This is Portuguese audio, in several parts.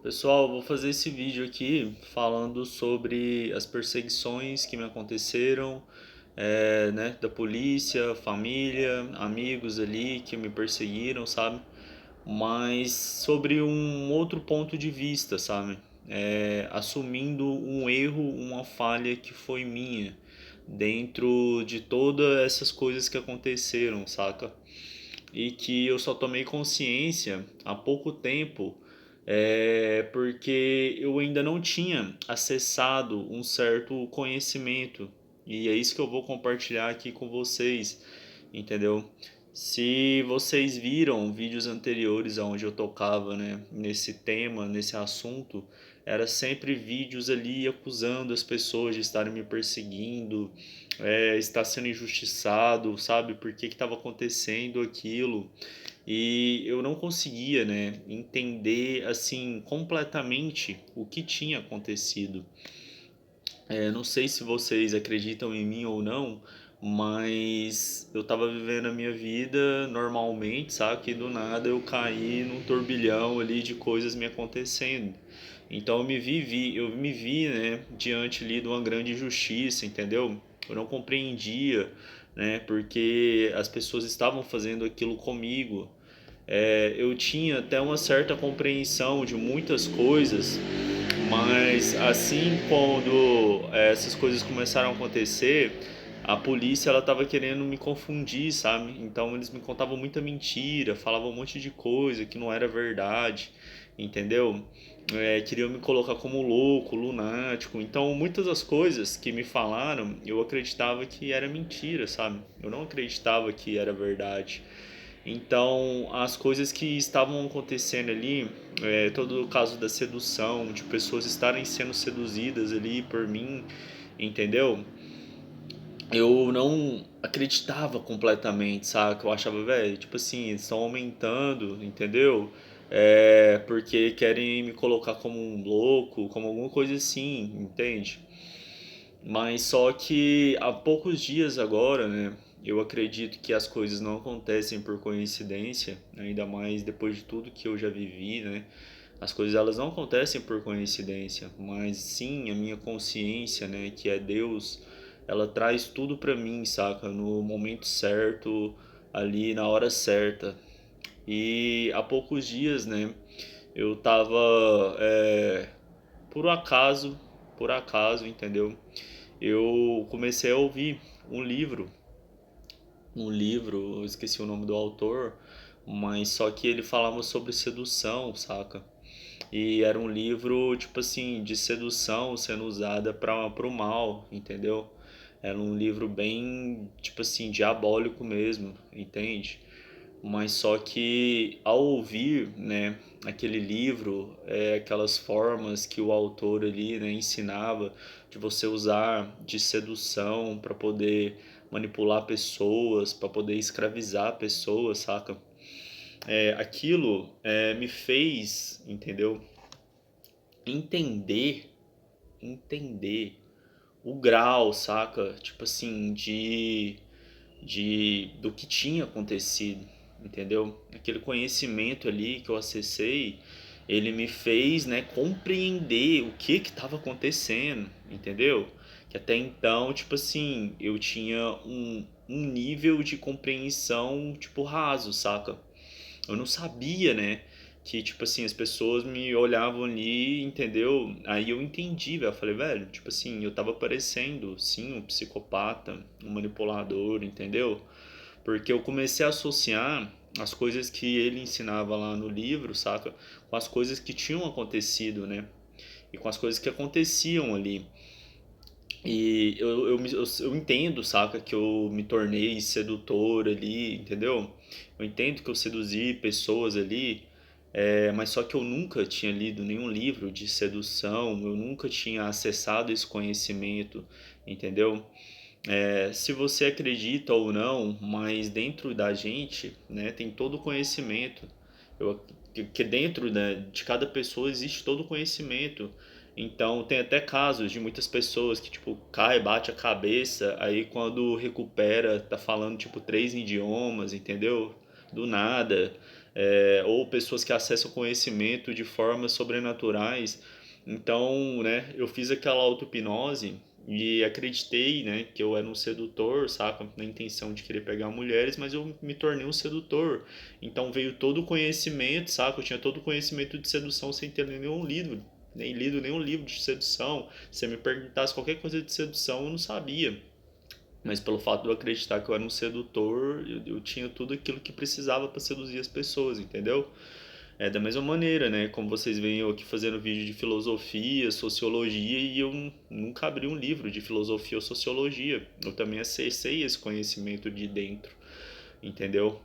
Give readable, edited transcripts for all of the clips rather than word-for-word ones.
Pessoal, vou fazer esse vídeo aqui falando sobre as perseguições que me aconteceram, né, da polícia, família, amigos ali que me perseguiram, sabe? Mas sobre um outro ponto de vista, sabe? Assumindo um erro, uma falha que foi minha dentro de todas essas coisas que aconteceram, saca? E que eu só tomei consciência há pouco tempo, porque eu ainda não tinha acessado um certo conhecimento. E é isso que eu vou compartilhar aqui com vocês, entendeu? Se vocês viram vídeos anteriores onde eu tocava, né, nesse tema, nesse assunto, era sempre vídeos ali acusando as pessoas de estarem me perseguindo, estar sendo injustiçado, sabe? Por que estava acontecendo aquilo? E eu não conseguia, né, entender assim completamente o que tinha acontecido. Não sei se vocês acreditam em mim ou não, mas eu tava vivendo a minha vida normalmente, sabe? Que do nada eu caí num turbilhão ali de coisas me acontecendo. Então eu me vi, né, diante ali de uma grande injustiça, entendeu? Eu não compreendia, né, porque as pessoas estavam fazendo aquilo comigo. Eu tinha até uma certa compreensão de muitas coisas, mas assim quando essas coisas começaram a acontecer, a polícia ela tava querendo me confundir, sabe? Então eles me contavam muita mentira, falavam um monte de coisa que não era verdade, entendeu? Queriam me colocar como louco, lunático. Então muitas das coisas que me falaram eu acreditava que era mentira, sabe? Eu não acreditava que era verdade. Então, as coisas que estavam acontecendo ali, todo o caso da sedução, de pessoas estarem sendo seduzidas ali por mim, entendeu? Eu não acreditava completamente, sabe? Eu achava, velho, tipo assim, eles estão aumentando, entendeu? Porque querem me colocar como um louco, como alguma coisa assim, entende? Mas só que há poucos dias agora, né? Eu acredito que as coisas não acontecem por coincidência, ainda mais depois de tudo que eu já vivi, né? As coisas elas não acontecem por coincidência, mas sim a minha consciência, né, que é Deus, ela traz tudo pra mim, saca? No momento certo, ali na hora certa. E há poucos dias, né, eu tava, por acaso, entendeu? Eu comecei a ouvir um livro, eu esqueci o nome do autor, mas só que ele falava sobre sedução, saca? E era um livro, tipo assim, de sedução sendo usada para pro mal, entendeu? Era um livro bem, tipo assim, diabólico mesmo, entende? Mas só que ao ouvir, né, aquele livro, aquelas formas que o autor ali, né, ensinava de você usar de sedução para poder manipular pessoas, para poder escravizar pessoas, saca? Aquilo me fez, entendeu? Entender, entender o grau, saca? Tipo assim, de do que tinha acontecido, entendeu? Aquele conhecimento ali que eu acessei, ele me fez, né, compreender o que estava acontecendo, entendeu? Que até então, tipo assim, eu tinha um nível de compreensão, tipo, raso, saca? Eu não sabia, né? Que, tipo assim, as pessoas me olhavam ali, entendeu? Aí eu entendi, velho. Eu falei, velho, tipo assim, eu tava parecendo, sim, um psicopata, um manipulador, entendeu? Porque eu comecei a associar as coisas que ele ensinava lá no livro, saca? Com as coisas que tinham acontecido, né? E com as coisas que aconteciam ali. E eu entendo, saca, que eu me tornei sedutor ali, entendeu? Eu entendo que eu seduzi pessoas ali, mas só que eu nunca tinha lido nenhum livro de sedução, eu nunca tinha acessado esse conhecimento, entendeu? Se você acredita ou não, mas dentro da gente, né, tem todo o conhecimento. Eu, que dentro, né, de cada pessoa existe todo o conhecimento. Então tem até casos de muitas pessoas que tipo cai, bate a cabeça, aí quando recupera tá falando tipo três idiomas, entendeu? Do nada. ou pessoas que acessam conhecimento de formas sobrenaturais. Então, né, eu fiz aquela auto-hipnose e acreditei, né, que eu era um sedutor, saca? Na intenção de querer pegar mulheres, mas eu me tornei um sedutor. Então veio todo o conhecimento, saca? Eu tinha todo o conhecimento de sedução sem ter nenhum livro, nem lido nenhum livro de sedução. Se você me perguntasse qualquer coisa de sedução, eu não sabia. Mas pelo fato de eu acreditar que eu era um sedutor, eu tinha tudo aquilo que precisava para seduzir as pessoas, entendeu? É da mesma maneira, né? Como vocês veem eu aqui fazendo vídeo de filosofia, sociologia, e eu nunca abri um livro de filosofia ou sociologia. Eu também acessei esse conhecimento de dentro, entendeu?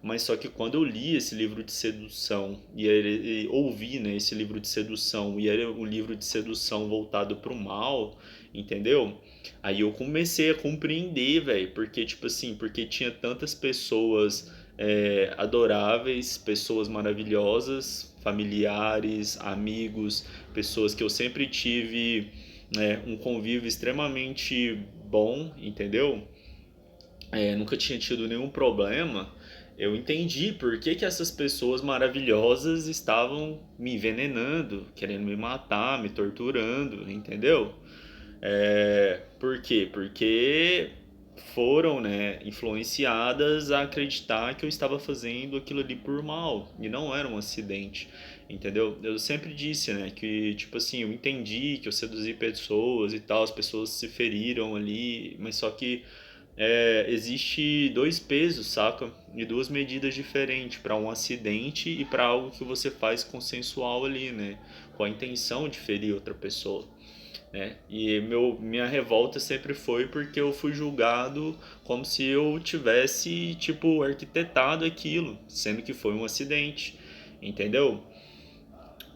Mas só que quando eu li esse livro de sedução e ouvi, né, esse livro de sedução e era um livro de sedução voltado para o mal, entendeu? Aí eu comecei a compreender, velho, porque tipo assim, porque tinha tantas pessoas adoráveis, pessoas maravilhosas, familiares, amigos, pessoas que eu sempre tive um convívio extremamente bom, entendeu? Nunca tinha tido nenhum problema, eu entendi por que que essas pessoas maravilhosas estavam me envenenando, querendo me matar, me torturando, entendeu? Por quê? Porque foram, né, influenciadas a acreditar que eu estava fazendo aquilo ali por mal e não era um acidente, entendeu? Eu sempre disse, né, que tipo assim, eu entendi que eu seduzi pessoas e tal, as pessoas se feriram ali, mas só que existe dois pesos, saca? E duas medidas diferentes para um acidente e para algo que você faz consensual ali, né? Com a intenção de ferir outra pessoa, né? E minha revolta sempre foi porque eu fui julgado como se eu tivesse, tipo, arquitetado aquilo, sendo que foi um acidente, entendeu?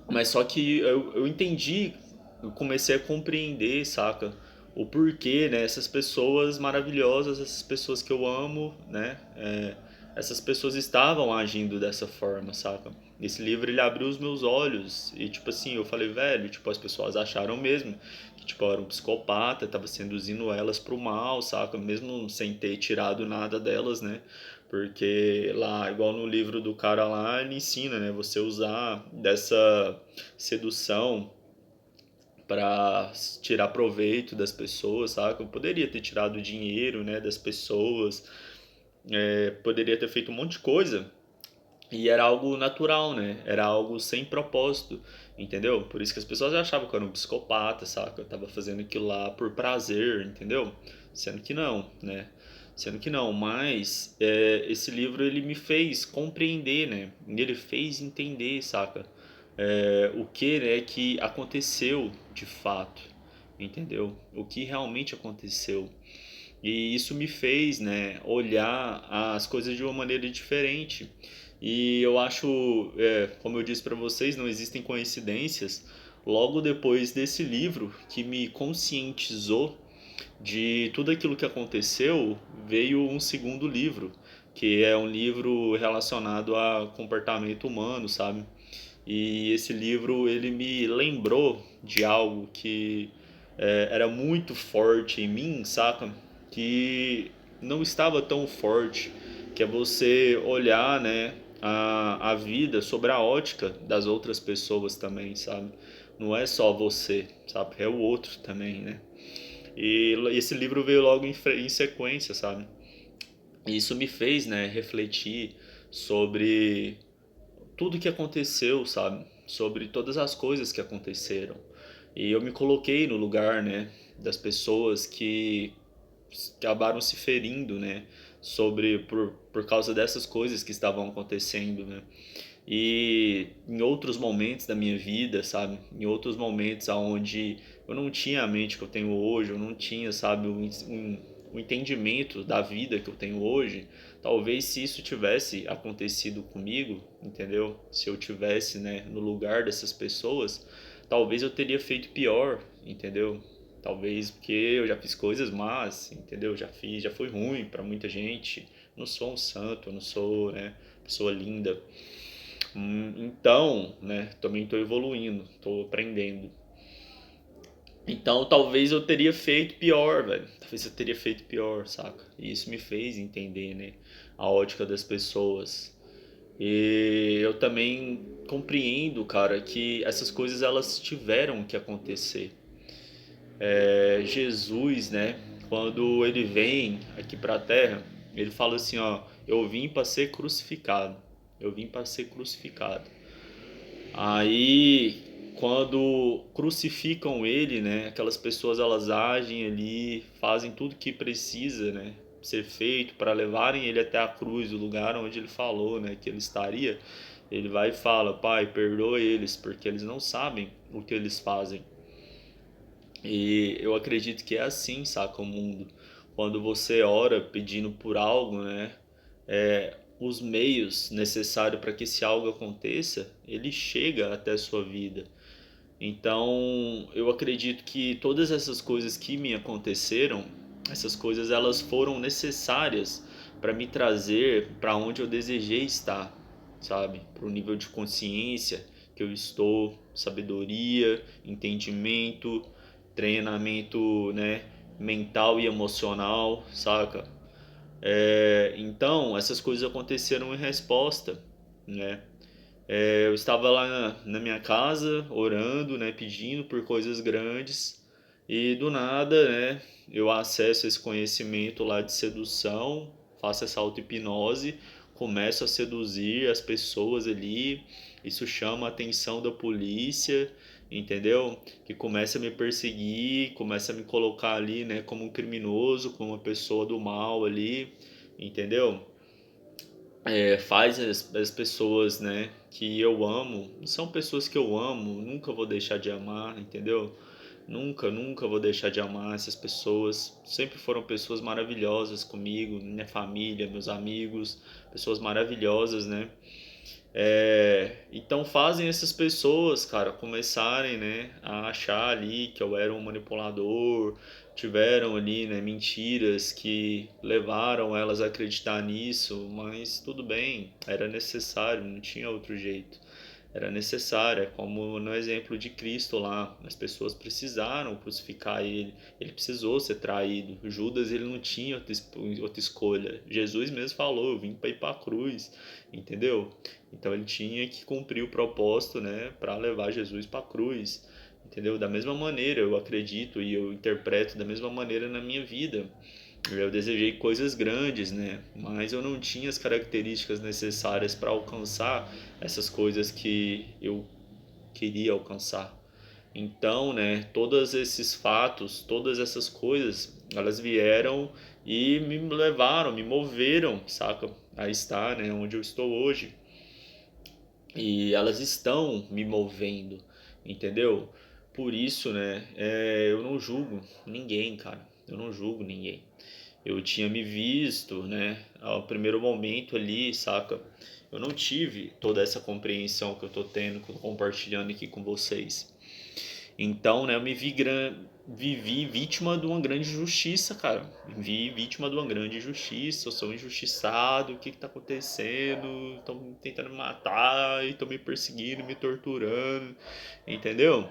Mas só que eu entendi, eu comecei a compreender, saca? O porquê, né? Essas pessoas maravilhosas, essas pessoas que eu amo, né? Essas pessoas estavam agindo dessa forma, saca? Esse livro ele abriu os meus olhos e tipo assim, eu falei, velho, tipo as pessoas acharam mesmo que tipo eu era um psicopata, tava seduzindo elas pro mal, saca? Mesmo sem ter tirado nada delas, né? Porque lá, igual no livro do cara lá, ele ensina, né? Você usar dessa sedução para tirar proveito das pessoas, sabe? Eu poderia ter tirado dinheiro, né, das pessoas, poderia ter feito um monte de coisa e era algo natural, né? Era algo sem propósito, entendeu? Por isso que as pessoas achavam que eu era um psicopata, saca? Eu tava fazendo aquilo lá por prazer, entendeu? Sendo que não, né? Sendo que não, mas esse livro ele me fez compreender, né? Ele fez entender, saca? O que, né, que aconteceu de fato, entendeu? O que realmente aconteceu. E isso me fez, né, olhar as coisas de uma maneira diferente. E eu acho, como eu disse para vocês, não existem coincidências. Logo depois desse livro, que me conscientizou de tudo aquilo que aconteceu, veio um segundo livro, que é um livro relacionado a comportamento humano, sabe? E esse livro ele me lembrou de algo que era muito forte em mim, saca? Que não estava tão forte, que é você olhar, né, a vida sobre a ótica das outras pessoas também, sabe? Não é só você, sabe? É o outro também, né? E esse livro veio logo em sequência, sabe? E isso me fez, né, refletir sobre tudo que aconteceu, sabe? Sobre todas as coisas que aconteceram. E eu me coloquei no lugar, né, das pessoas que acabaram se ferindo, né, por causa dessas coisas que estavam acontecendo, né? E em outros momentos da minha vida, sabe? Em outros momentos aonde eu não tinha a mente que eu tenho hoje, eu não tinha, sabe, um entendimento da vida que eu tenho hoje. Talvez se isso tivesse acontecido comigo, entendeu? Se eu tivesse, né, no lugar dessas pessoas, talvez eu teria feito pior, entendeu? Talvez porque eu já fiz coisas más, entendeu? Já foi ruim para muita gente. Não sou um santo, eu não sou, né, pessoa linda. Então, né, também estou evoluindo, estou aprendendo. Então, talvez eu teria feito pior, velho. Talvez eu teria feito pior, saca? E isso me fez entender, né, a ótica das pessoas. E eu também compreendo, cara, que essas coisas elas tiveram que acontecer. Jesus, né, quando ele vem aqui para a Terra, ele fala assim, ó, eu vim para ser crucificado. Eu vim para ser crucificado. Aí, quando crucificam ele, né, aquelas pessoas elas agem ali, fazem tudo que precisa, né, ser feito para levarem ele até a cruz, o lugar onde ele falou, né, que ele estaria. Ele vai e fala: Pai, perdoa eles, porque eles não sabem o que eles fazem. E eu acredito que é assim, saca, o mundo. Quando você ora pedindo por algo, né? Os meios necessários para que esse algo aconteça, ele chega até a sua vida. Então, eu acredito que todas essas coisas que me aconteceram, essas coisas elas foram necessárias para me trazer para onde eu desejei estar, sabe? Para o nível de consciência que eu estou, sabedoria, entendimento, treinamento, né, mental e emocional, saca? Então, essas coisas aconteceram em resposta, né? Eu estava lá na minha casa orando, né, pedindo por coisas grandes e do nada, né, eu acesso esse conhecimento lá de sedução, faço essa auto-hipnose, começo a seduzir as pessoas ali, isso chama a atenção da polícia, entendeu? Que começa a me perseguir, começa a me colocar ali, né, como um criminoso, como uma pessoa do mal ali, entendeu? Faz as pessoas, né, que eu amo, são pessoas que eu amo, nunca vou deixar de amar, entendeu? Nunca, nunca vou deixar de amar essas pessoas. Sempre foram pessoas maravilhosas comigo, minha família, meus amigos, pessoas maravilhosas, né? Então fazem essas pessoas, cara, começarem, né, a achar ali que eu era um manipulador, tiveram ali, né, mentiras que levaram elas a acreditar nisso, mas tudo bem, era necessário, não tinha outro jeito. Era necessário, é como no exemplo de Cristo lá, as pessoas precisaram crucificar ele precisou ser traído. Judas ele não tinha outra escolha. Jesus mesmo falou, eu vim para ir para a cruz, entendeu? Então ele tinha que cumprir o propósito, né, para levar Jesus para a cruz, entendeu? Da mesma maneira, eu acredito e eu interpreto da mesma maneira na minha vida. Eu desejei coisas grandes, né? Mas eu não tinha as características necessárias para alcançar essas coisas que eu queria alcançar. Então, né, todos esses fatos, todas essas coisas, elas vieram e me levaram, me moveram, saca? A estar, né, onde eu estou hoje. E elas estão me movendo, entendeu? Por isso, né, eu não julgo ninguém, cara. Eu não julgo ninguém. Eu tinha me visto, né, ao primeiro momento ali, saca? Eu não tive toda essa compreensão que eu tô tendo, que eu tô compartilhando aqui com vocês. Então, né, eu vivi vítima de uma grande injustiça, cara. Vi vítima de uma grande injustiça. Eu sou injustiçado. O que que tá acontecendo? Estão tentando me matar, estão me perseguindo, me torturando, entendeu?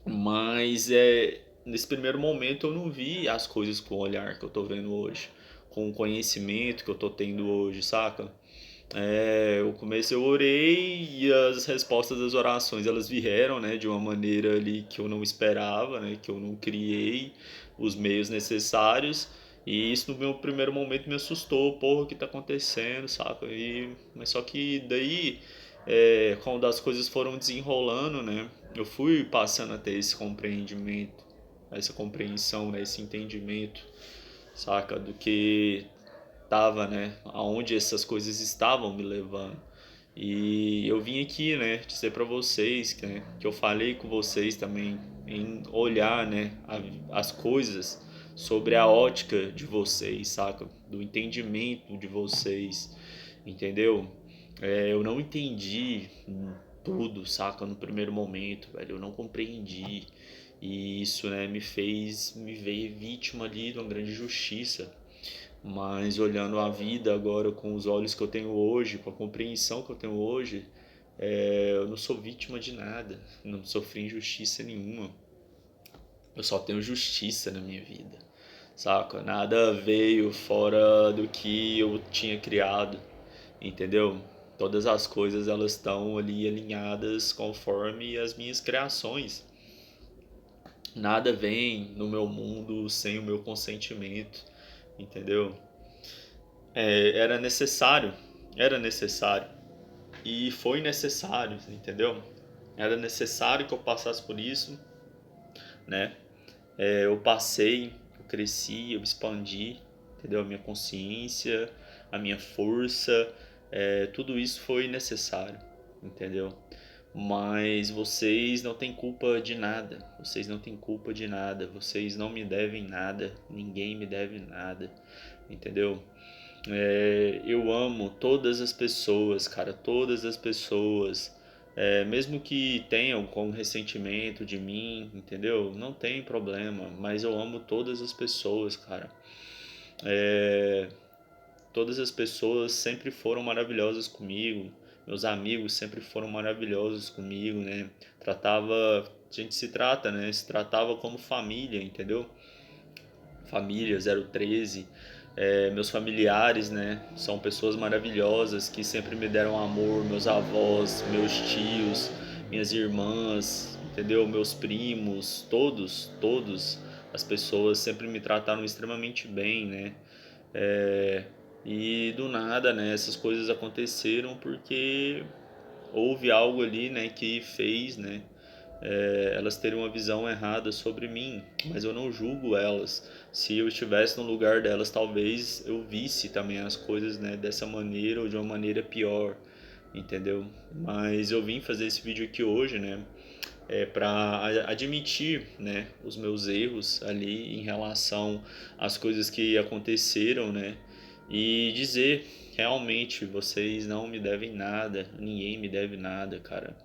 Mas nesse primeiro momento eu não vi as coisas com o olhar que eu tô vendo hoje, com o conhecimento que eu tô tendo hoje, saca? Eu comecei, eu orei e as respostas das orações elas vieram, né, de uma maneira ali que eu não esperava, né, que eu não criei os meios necessários. E isso no meu primeiro momento me assustou, porra, o que tá acontecendo, saca? Mas só que daí, quando as coisas foram desenrolando, né, eu fui passando a ter esse compreendimento, essa compreensão, né, esse entendimento, saca? Do que tava, né, aonde essas coisas estavam me levando. E eu vim aqui, né, dizer para vocês que eu falei com vocês também em olhar, né, as coisas sobre a ótica de vocês, saca? Do entendimento de vocês, entendeu? Eu não entendi tudo, saca? No primeiro momento, velho, eu não compreendi. E isso, né, me fez me ver vítima ali de uma grande injustiça, mas olhando a vida agora com os olhos que eu tenho hoje, com a compreensão que eu tenho hoje, eu não sou vítima de nada, não sofri injustiça nenhuma. Eu só tenho justiça na minha vida, saca? Nada veio fora do que eu tinha criado, entendeu? Todas as coisas elas estão ali alinhadas conforme as minhas criações. Nada vem no meu mundo sem o meu consentimento, entendeu? Era necessário, era necessário e foi necessário, entendeu? Era necessário que eu passasse por isso, né? Eu passei, eu cresci, eu expandi, entendeu? A minha consciência, a minha força, tudo isso foi necessário, entendeu? Mas vocês não têm culpa de nada, vocês não têm culpa de nada, vocês não me devem nada, ninguém me deve nada, entendeu? Eu amo todas as pessoas, cara, todas as pessoas. Mesmo que tenham com ressentimento de mim, entendeu? Não tem problema, mas eu amo todas as pessoas, cara. É, Todas as pessoas sempre foram maravilhosas comigo. Meus amigos sempre foram maravilhosos comigo, né? A gente se trata, né? Se tratava como família, entendeu? Família 013. Meus familiares, né? São pessoas maravilhosas que sempre me deram amor, meus avós, meus tios, minhas irmãs, entendeu? Meus primos, todos as pessoas sempre me trataram extremamente bem, né? É, e do nada, né? Essas coisas aconteceram porque houve algo ali, né? Que fez, né? Elas terem uma visão errada sobre mim, mas eu não julgo elas. Se eu estivesse no lugar delas, talvez eu visse também as coisas, né, dessa maneira ou de uma maneira pior, entendeu? Mas eu vim fazer esse vídeo aqui hoje, né, para admitir, né, os meus erros ali em relação às coisas que aconteceram, né, e dizer realmente vocês não me devem nada, ninguém me deve nada, cara.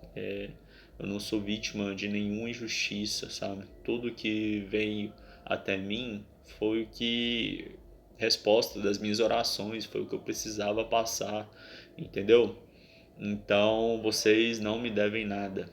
Eu não sou vítima de nenhuma injustiça, sabe? Tudo que veio até mim foi o que resposta das minhas orações, foi o que eu precisava passar, entendeu? Então vocês não me devem nada.